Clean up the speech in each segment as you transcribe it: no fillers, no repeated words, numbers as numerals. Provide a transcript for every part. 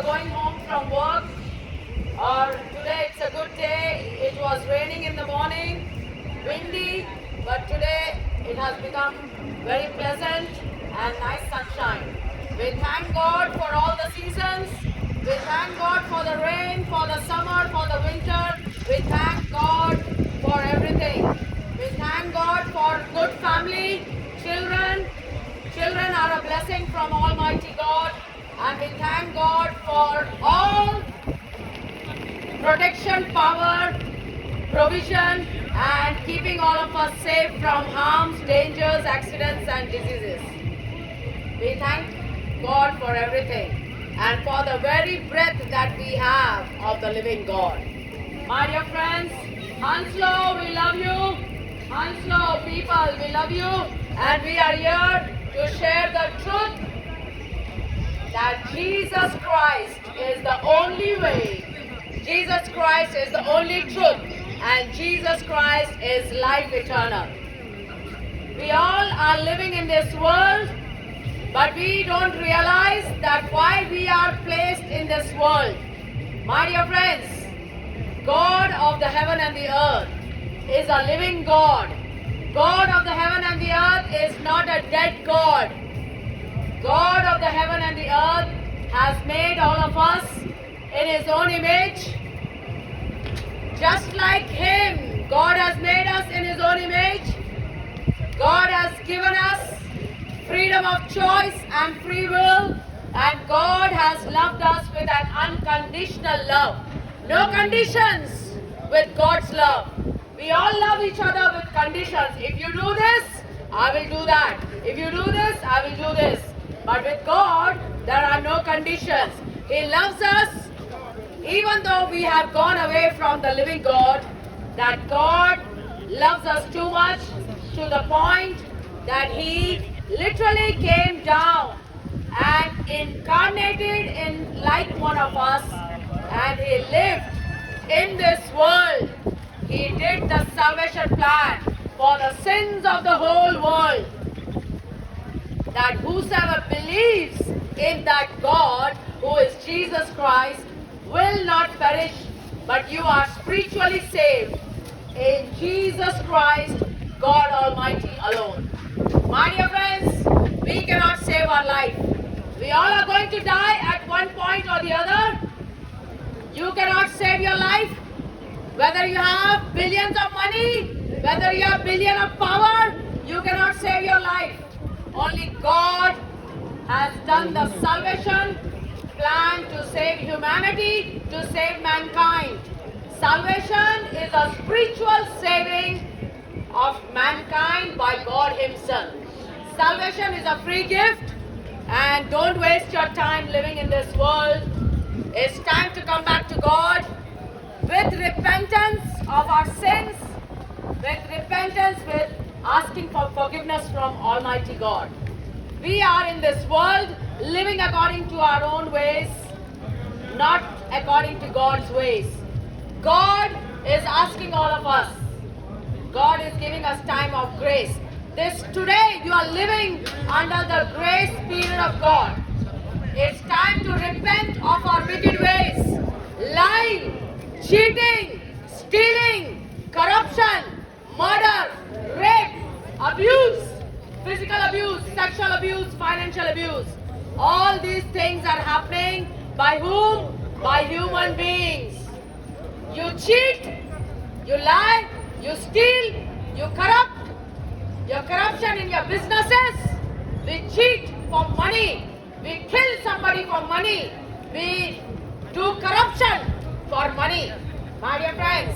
are going home from work, or today it's a good day. It was raining in the morning, windy, but today it has become very pleasant and nice sunshine. We thank God for all the seasons. We thank God for the rain, for the summer, for the winter. We thank God for everything. We thank God for good family, children. Children are a blessing from Almighty God. And we thank God for all protection, power, provision, and keeping all of us safe from harms, dangers, accidents, and diseases. We thank God for everything and for the very breath that we have of the living God. My dear friends, Hanslow, we love you. Hanslow people, we love you. And we are here to share the truth that Jesus Christ is the only way. Jesus Christ is the only truth. And Jesus Christ is life eternal. We all are living in this world, but we don't realize that why we are placed in this world. My dear friends, God of the heaven and the earth is a living God. God of the heaven and the earth is not a dead God. God of the heaven and the earth has made all of us in His own image. Just like Him, God has made us in His own image. God has given us freedom of choice and free will, and God has loved us with an unconditional love. No conditions with God's love. We all love each other with conditions. If you do this, I will do that. If you do this, I will do this. But with God, there are no conditions. He loves us even though we have gone away from the living God. That God loves us too much to the point that He literally came down and incarnated in like one of us, and He lived in this world. He did the salvation plan for the sins of the whole world, that whosoever believes in that God who is Jesus Christ will not perish, but you are spiritually saved in Jesus Christ, God Almighty alone. My dear friends, we cannot save our life. We all are going to die at one point or the other. You cannot save your life. Whether you have billions of money, whether you have billion of power, you cannot save your life. Only God has done the salvation plan to save humanity, to save mankind. Salvation is a spiritual saving of mankind by God Himself. Salvation is a free gift, and don't waste your time living in this world. It's time to come back to God with repentance of our sins, with asking for forgiveness from Almighty God. We are in this world living according to our own ways, not according to God's ways. God is asking all of us. God is giving us time of grace. Today you are living under the grace period of God. It's time to repent of our wicked ways. Lying, cheating, stealing, corruption, murder, rape, abuse, physical abuse, sexual abuse, financial abuse. All these things are happening by whom? By human beings. You cheat, you lie, you steal, you corrupt. Your corruption in your businesses. We cheat for money. We kill somebody for money. We do corruption for money. My dear friends,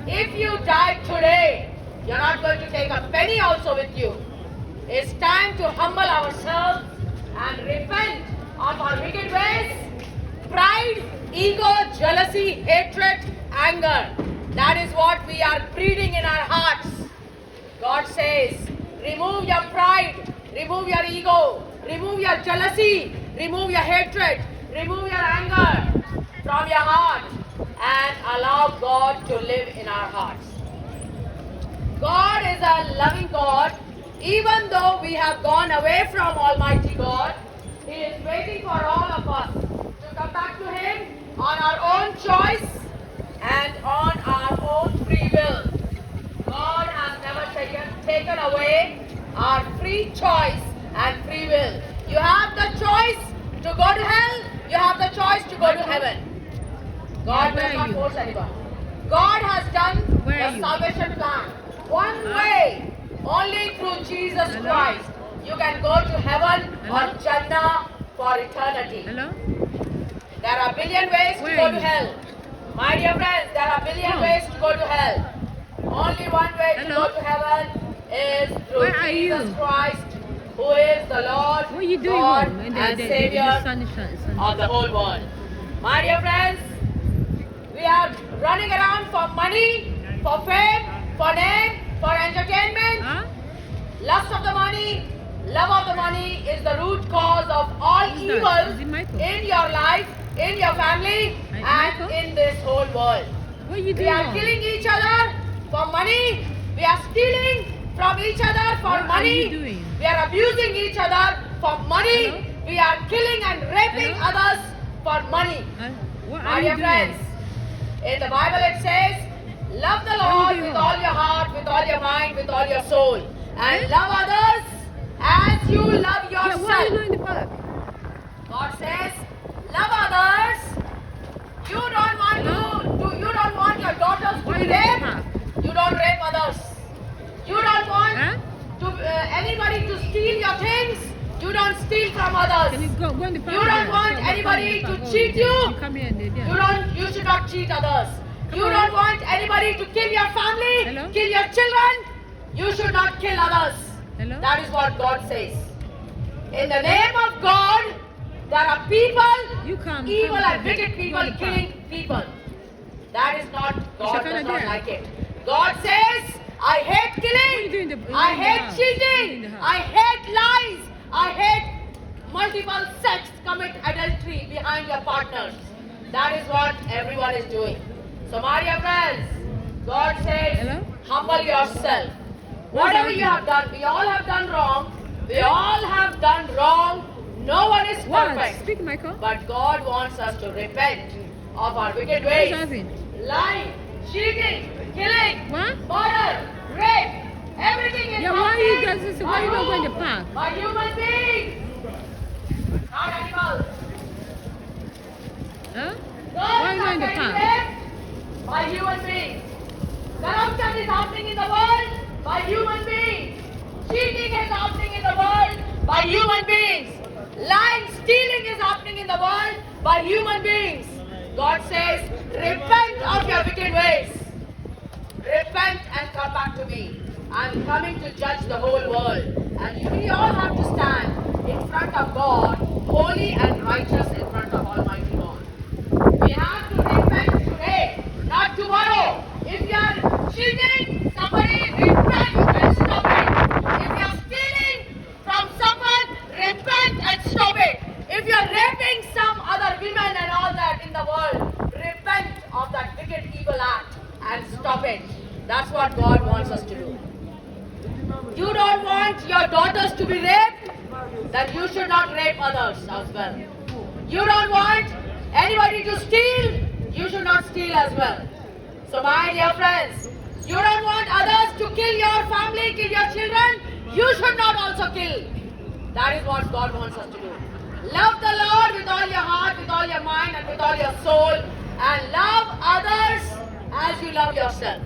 if you die today, you're not going to take a penny also with you. It's time to humble ourselves and repent of our wicked ways. Pride, ego, jealousy, hatred, anger. That is what we are breeding in our hearts. God says, remove your pride, remove your ego, remove your jealousy, remove your hatred, remove your anger from your heart, and allow God to live in our hearts. God is a loving God. Even though we have gone away from Almighty God, He is waiting for all of us to come back to Him. away our free choice and free will. You have the choice to go to hell, you have the choice to go to heaven. God Where does are not you? force anyone. God has done Where are the you? salvation plan. One way, only through Jesus Hello? Christ. You can go to heaven Hello? or Jannah for eternity. Hello? There are billion ways Where to go are to you? hell. My dear friends, there are billion Oh. ways to go to hell. Only one way to Hello? go to heaven is through Where are Jesus you? Christ, who is the Lord, What are you doing God, home? and The Savior sun is shining. of the whole world. My dear friends, we are running around for money, for fame, for name, for entertainment. Huh? Lust of the money, love of the money is the root cause of all Who's that? evil Is it Michael? in your life, in your family, Michael? and in this whole world. What are you We doing are home? killing each other for money. We are stealing from each other for What are money. you doing? We are abusing each other for money. Hello? We are killing and raping Hello? others for money. What My are dear you doing? friends, in the Bible it says, love the What are Lord you with doing? all your heart, with all your mind, with all your soul. And Eh? love others as you love Yeah, why are you yourself. not in the park? God says, love others. You don't want you don't want your daughters to Why be you not in raped. the park? You don't rape others. You don't want Huh? anybody to steal your things. You don't steal from others. Can you go in the park? You don't again? want Go anybody in the to park. cheat Oh, you. come here and You should not cheat others. You on. don't want anybody to kill your family, Hello? kill your children. You should not kill others. Hello? That is what God says. In the name of God, there are people, You come. evil come, and come, wicked go people in the park. killing people. That is not, God kinda does not there. like it. God says, I hate What are you killing, doing in the- I in the hate house? What are you doing in cheating, the house? I hate lies, I hate multiple sex, commit adultery behind your partners. That is what everyone is doing. So my dear friends, God says, Hello? humble yourself. What's Whatever happening? you have done, we all have done wrong. We all have done wrong. No one is What? perfect. Speak, Michael. But God wants us to repent of our wicked ways. What's happening? Lying, cheating, killing, What? murder, rape, everything is Yeah, why you happening guys- why you not going to the park? by human beings, not animals. Huh? Girls Why you not are in the getting park? raped by human beings. Corruption is happening in the world by human beings. Cheating is happening in the world by human beings. Lying, stealing is happening in the world by human beings. God says, repent of your wicked ways. Repent and come back to me. I'm coming to judge the whole world. And we all have to stand in front of God, holy and righteous in front of Almighty God. We have to repent today, not tomorrow. If you are cheating somebody, repent and stop it. If you are stealing from someone, repent and stop it. If you are raping some other women and all that in the world, repent of that wicked evil act and stop it. That's what God wants us to do. You don't want your daughters to be raped, then you should not rape others as well. You don't want anybody to steal, you should not steal as well. So my dear friends, you don't want others to kill your family, kill your children, you should not also kill. That is what God wants us to do. Love the Lord with all your heart, with all your mind, and with all your soul, and love others as you love yourself.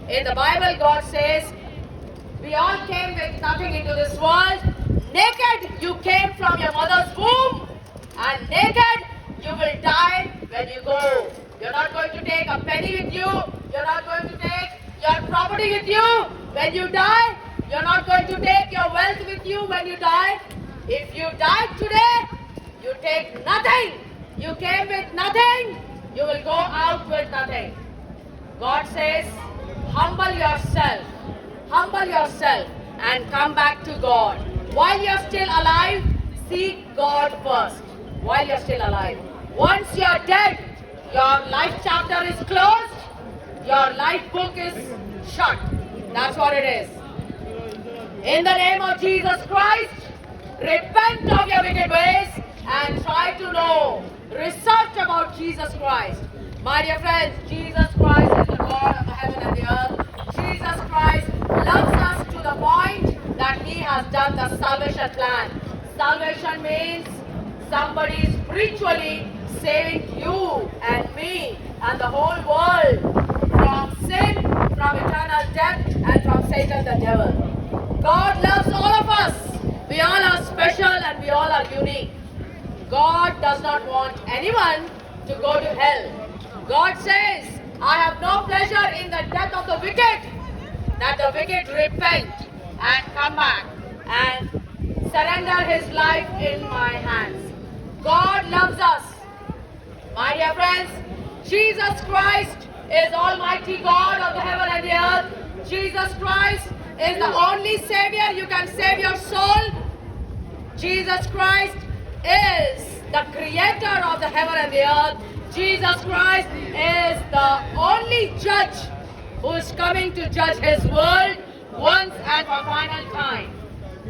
In the Bible, God says, we all came with nothing into this world. Naked you came from your mother's womb, and naked you will die when you go. You're not going to take a penny with you. You're not going to take your property with you when you die. You're not going to take your wealth with you when you die. If you died today, you take nothing. You came with nothing. You will go out with nothing. God says, humble yourself and come back to God. While you're still alive, seek God first. While you're still alive. Once you're dead, your life chapter is closed, your life book is shut. That's what it is. In the name of Jesus Christ, repent of your wicked ways and try to know, research about Jesus Christ. My dear friends, Jesus Christ is the God of the heaven and the earth. Jesus Christ loves us to the the point that He has done the salvation plan. Salvation means somebody spiritually saving you and me and the whole world from sin, from eternal death, and from Satan the devil. God loves all of us. We all are special and we all are unique. God does not want anyone to go to hell. God says, I have no pleasure in the death of the wicked, that the wicked repent and come back and surrender his life in my hands. God loves us. My dear friends, Jesus Christ is Almighty God of the heaven and the earth. Jesus Christ is the only Savior. You can save your soul. Jesus Christ is the creator of the heaven and the earth. Jesus Christ is the only judge who is coming to judge his world once and for final time.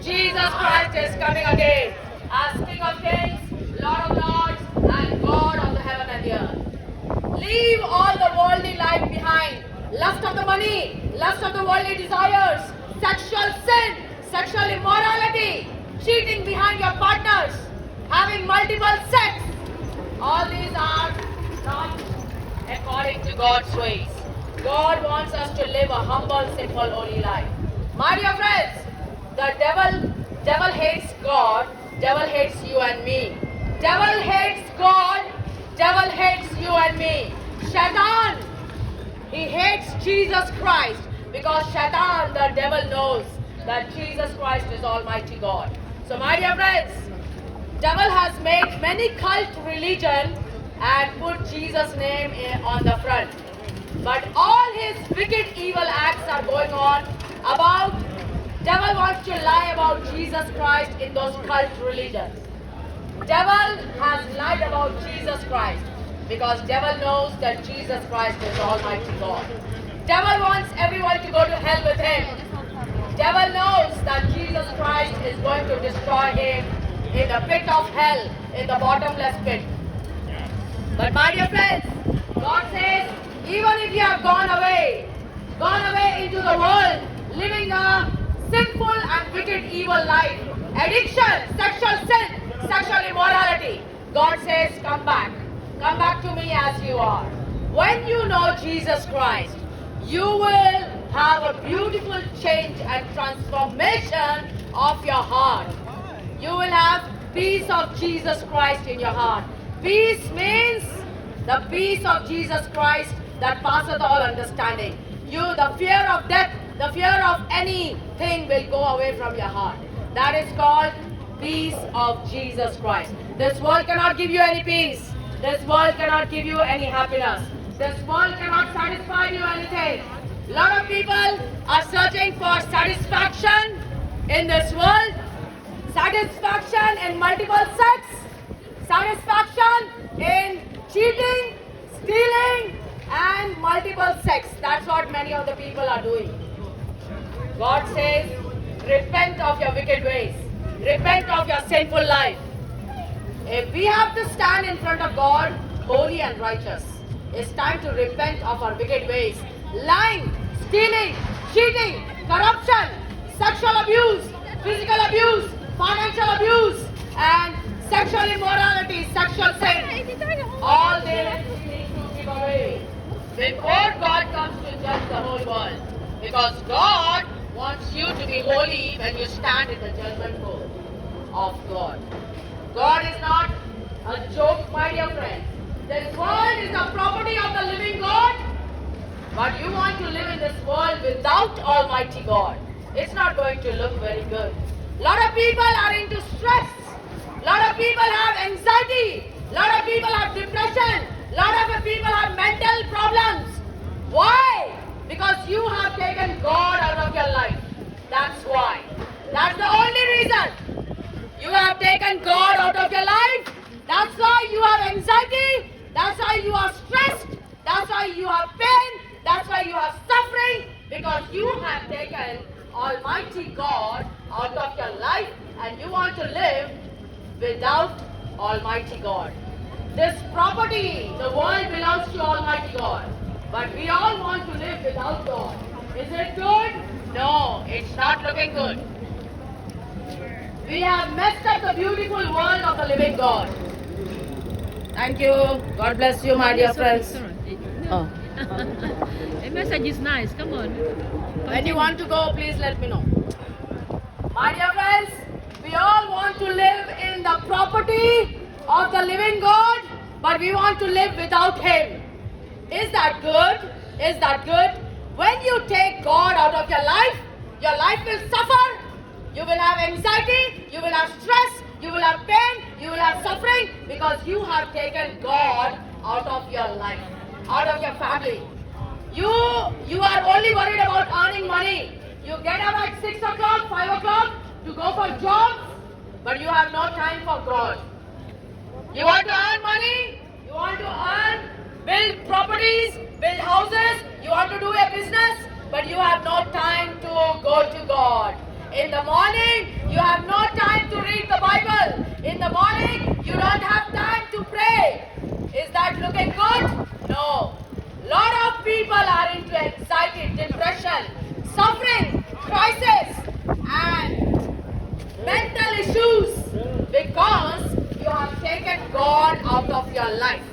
Jesus Christ is coming again as King of Kings, Lord of Lords, and God of the heaven and the earth. Leave all the worldly life behind. Lust of the money, lust of the worldly desires, sexual sin, sexual immorality, cheating behind your partners, having multiple sex. All these are not according to God's ways. God wants us to live a humble, simple, holy life. My dear friends, the devil hates God, devil hates you and me. Devil hates God, devil hates you and me. Shaitan, he hates Jesus Christ because Shaitan, the devil, knows that Jesus Christ is Almighty God. So my dear friends, devil has made many cult religion and put Jesus' name on the front. But all his wicked evil acts are going on about, devil wants to lie about Jesus Christ in those cult religions. Devil has lied about Jesus Christ because devil knows that Jesus Christ is Almighty God. Devil wants everyone to go to hell with him. Devil knows that Jesus Christ is going to destroy him in the pit of hell, in the bottomless pit. But my dear friends, God says, even if you have gone away into the world, living a sinful and wicked evil life, addiction, sexual sin, sexual immorality, God says, come back to me as you are. When you know Jesus Christ, you will have a beautiful change and transformation of your heart. You will have peace of Jesus Christ in your heart. Peace means the peace of Jesus Christ that passeth all understanding. The fear of death, the fear of anything will go away from your heart. That is called peace of Jesus Christ. This world cannot give you any peace. This world cannot give you any happiness. This world cannot satisfy you anything. A lot of people are searching for satisfaction in this world. Satisfaction in multiple sex. Satisfaction in cheating, stealing, and multiple sex. That's what many of the people are doing. God says, repent of your wicked ways. Repent of your sinful life. If we have to stand in front of God, holy and righteous, it's time to repent of our wicked ways. Lying, stealing, cheating, corruption, sexual abuse, physical abuse, financial abuse, and sexual immorality, sexual sin. All this we need to give away before God comes to judge the whole world. Because God wants you to be holy when you stand in the judgment court of God. God is not a joke, my dear friend. This world is the property of the living God. But you want to live in this world without Almighty God. It's not going to look very good. A lot of people are into stress. A lot of people have anxiety. A lot of people have depression. A lot of people have mental problems. Why? Because you have taken God out of your life. That's why. That's the only reason. You have taken God out of your life. That's why you have anxiety. That's why you are stressed. That's why you have pain. That's why you have suffering. Because you have taken Almighty God out of your life and you want to live without Almighty God. This property, the world, belongs to Almighty God. But we all want to live without God. Is it good? No, it's not looking good. We have messed up the beautiful world of the living God. Thank you. God bless you, my dear friends. Oh. The message is nice. Come on. When you want to go, please let me know. My dear friends, we all want to live in the property of the living God, but we want to live without Him. Is that good? Is that good? When you take God out of your life will suffer. You will have anxiety, you will have stress, you will have pain, you will have suffering because you have taken God out of your life, out of your family. You are only worried about earning money. You get up at 6 o'clock, 5 o'clock to go for jobs, but you have no time for God. You want to earn money, you want to build properties, build houses, you want to do a business, but you have no time to go to God. In the morning, you have no time to read the Bible. In the morning, you don't have time to pray. Is that looking good? No. Lot of people are into anxiety, depression, suffering, crisis, and mental issues because you have taken God out of your life.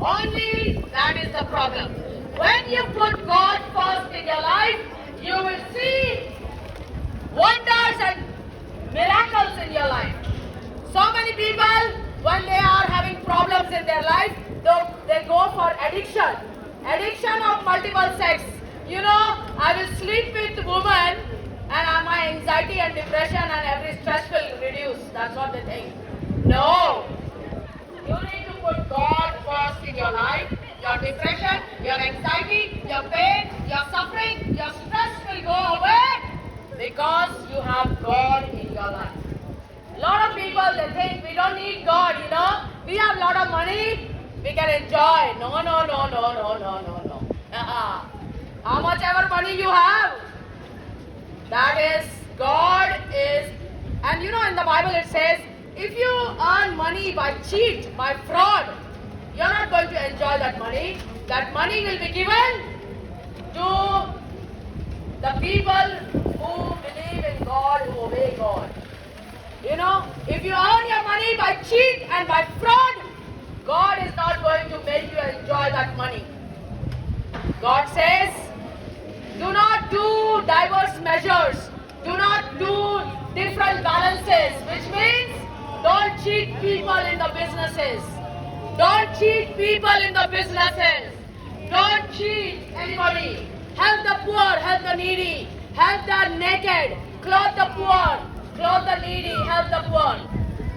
Only that is the problem. When you put God first in your life, you will see wonders and miracles in your life. So many people, when they are having problems in their life, they go for addiction. Addiction of multiple sex. You know, I will sleep with women and my anxiety and depression and every stress will reduce. That's what they think. No. You need to put God first in your life. Your depression, your anxiety, your pain, your suffering, your stress will go away because you have God in your life. A lot of people, they think we don't need God, you know. We have a lot of money, we can enjoy. No. How much ever money you have, that is, God is, and you know in the Bible it says, if you earn money by cheat, by fraud, you're not going to enjoy that money. That money will be given to the people who believe in God, who obey God. You know, if you earn your money by cheat and by fraud, God is not going to make you enjoy that money. God says, do not do diverse measures. Do not do different balances, which means don't cheat people in the businesses. Don't cheat people in the businesses. Don't cheat anybody. Help the poor, help the needy. Help the naked. Clothe the poor. Clothe the needy. Help the poor.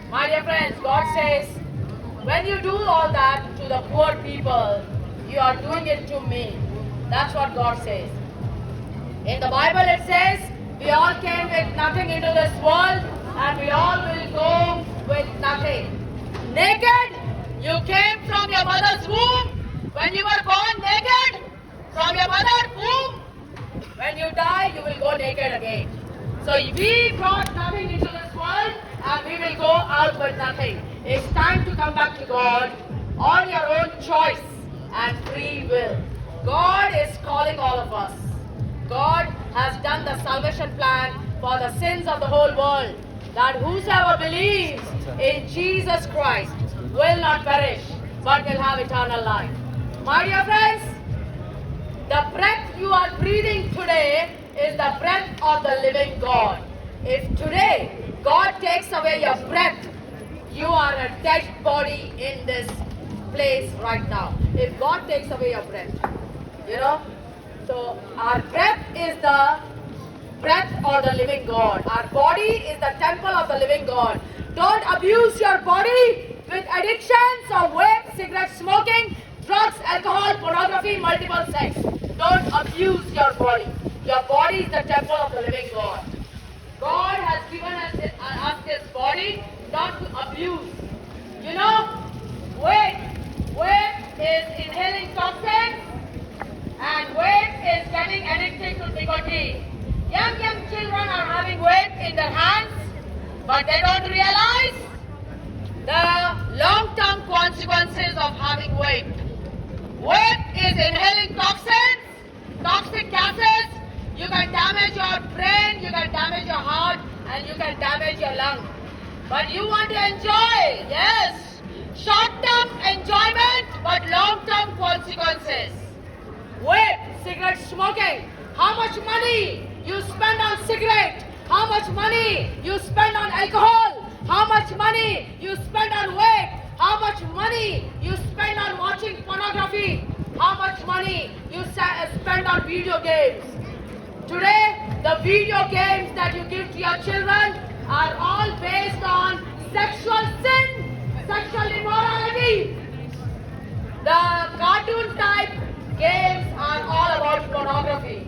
My dear friends, God says, when you do all that to the poor people, you are doing it to me. That's what God says. In the Bible it says, we all came with nothing into this world and we all will go with nothing. Naked, you came from your mother's womb. When you were born naked, from your mother's womb, when you die, you will go naked again. So we brought nothing into this world and we will go out with nothing. It's time to come back to God on your own choice and free will. God is calling all of us. God has done the salvation plan for the sins of the whole world, that whosoever believes in Jesus Christ will not perish, but will have eternal life. My dear friends, the breath you are breathing today is the breath of the living God. If today God takes away your breath, you are a dead body in this place right now. If God takes away your breath, you know. So our breath is the breath of the living God. Our body is the temple of the living God. Don't abuse your body with addictions of vape, cigarette smoking, drugs, alcohol, pornography, multiple sex. Don't abuse your body. Your body is the temple of the living God. God has given us this body not to abuse. You know, vape is inhaling toxins and vape is getting addicted to nicotine. Young children are having vape in their hands, but they don't realize the long-term consequences of having vape. Vape is inhaling toxins, toxic gases, You can damage your brain, you can damage your heart, and you can damage your lung. But you want to enjoy, yes. Short-term enjoyment, but long-term consequences. Vape, cigarette smoking. How much money you spend on cigarette? How much money you spend on alcohol? How much money you spend on vape? How much money you spend on watching pornography? How much money you spend on video games? Today, the video games that you give to your children are all based on sexual sin, sexual immorality. The cartoon type games are all about pornography.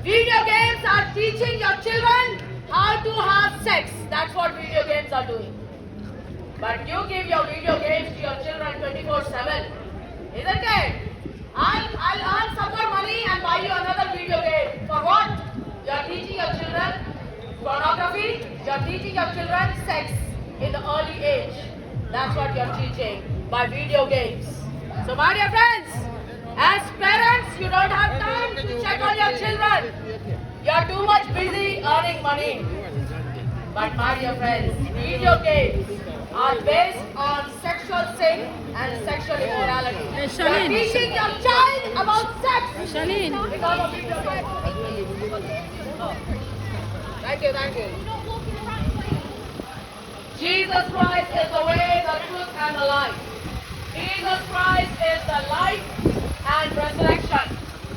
Video games are teaching your children how to have sex. That's what video games are doing. But you give your video games to your children 24/7, isn't it? I'll earn some more money and buy you another video game. For what? You're teaching your children pornography. You're teaching your children sex in the early age. That's what you're teaching by video games. So my dear friends, as parents, you don't have time to check on your children. You're too much busy earning money. But my dear friends, video games are based on sexual sin and sexual immorality. You're Charlene. teaching your child about sex Charlene. because of video games. Thank you, thank you. Jesus Christ is the way, the truth, and the life. Jesus Christ is the life and resurrection.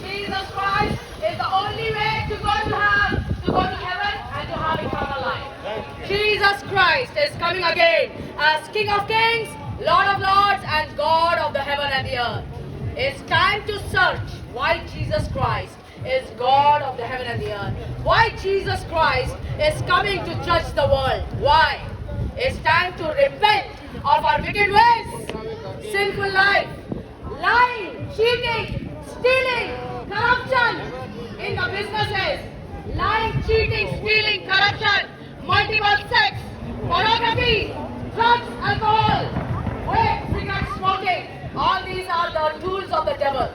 Jesus Christ is the only way to go to heaven and to have eternal life. Jesus Christ is coming again as King of Kings, Lord of Lords, and God of the heaven and the earth. It's time to search why Jesus Christ is God of the heaven and the earth. Why Jesus Christ is coming to judge the world. Why? It's time to repent of our wicked ways, sinful life, lying, cheating, stealing, corruption in the businesses, lying, cheating, stealing, corruption, multiple sex, pornography, drugs, alcohol, vape, cigarette smoking. All these are the tools of the devil.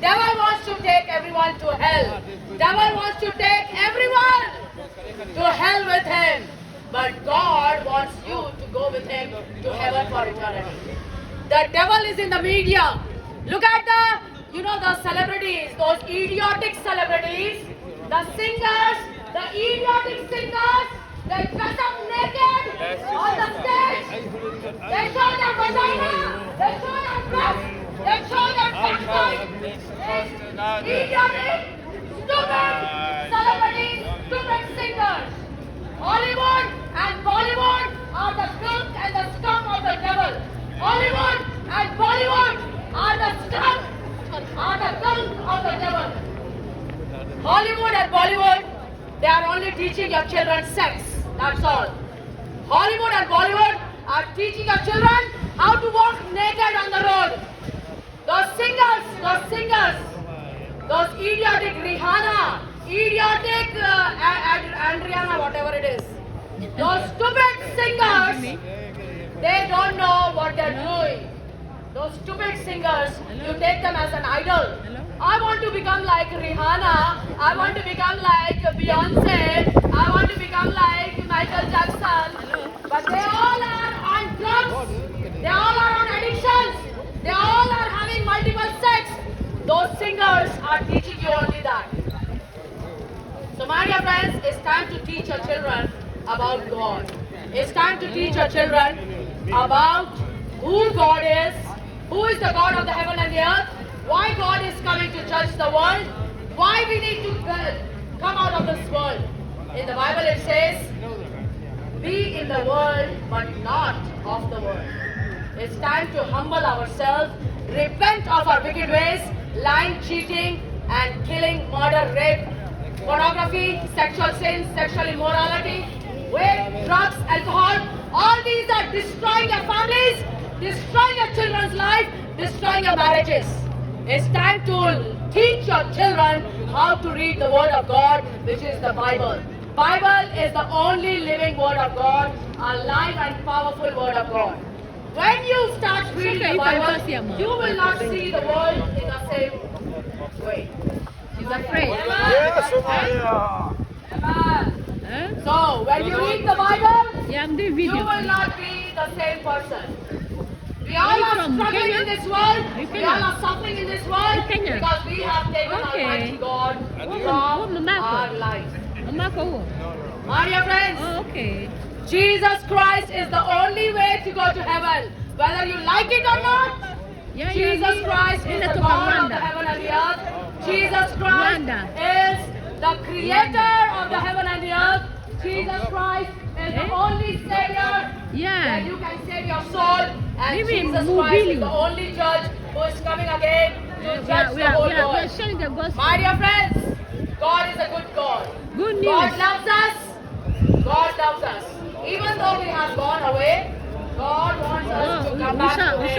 Devil wants to take everyone to hell. Devil wants to take everyone to hell with him. But God wants you to go with him to heaven for eternity. The devil is in the media. Look at the celebrities, those idiotic celebrities, the singers, the idiotic singers, they dress up naked on the stage. They show their vagina, they show their breasts, they show their backside. Idiotic, stupid celebrities, stupid singers. Hollywood and Bollywood are the skunk and the scum of the devil. Hollywood and Bollywood are the skunk of the devil. Hollywood and Bollywood, they are only teaching your children sex. That's all. Hollywood and Bollywood are teaching your children how to walk naked on the road. Those singers, those idiotic Rihanna, idiotic Andriana, whatever it is. Those stupid singers, they don't know what they're doing. Those stupid singers, you take them as an idol. I want to become like Rihanna. I want to become like Beyonce. I want to become like Michael Jackson. But they all are on drugs. They all are on addictions. They all are having multiple sex. Those singers are teaching you only that. So my dear friends, it's time to teach your children about God. It's time to teach your children about who God is, who is the God of the heaven and the earth, why God is coming to judge the world, why we need to come out of this world. In the Bible it says, be in the world but not of the world. It's time to humble ourselves, repent of our wicked ways, lying, cheating, and killing, murder, rape, pornography, sexual sins, sexual immorality, vape, drugs, alcohol. All these are destroying your families, destroying your children's life, destroying your marriages. It's time to teach your children how to read the Word of God, which is the Bible. Bible is the only living Word of God, a live and powerful Word of God. When you start reading the Bible, you will not see the world in the same way. He's afraid. Yes, Somalia. Amen. Huh? So, when you read the Bible, Yeah, I'm doing you video. will not be the same person. We all are from struggling Kenya? in this world. You We Kenya? all are suffering in this world Kenya? because we have taken Okay. Almighty God What from Mama? our lives. Mama ko wo? My dear friends, Oh, okay. Jesus Christ is the only way to go to heaven. Whether you like it or not, Yeah, Jesus Christ is the God of the heaven and the earth. Jesus Christ Rwanda. is the creator of the heaven and the earth. Jesus Christ is the Eh? only Savior that Yeah. you can save your soul. And Maybe Jesus Mubili. Christ is the only judge who is coming again to judge the whole We are world. sharing the gospel. My dear friends, God is a good God. Good God news. loves us. God loves us. Even though we have gone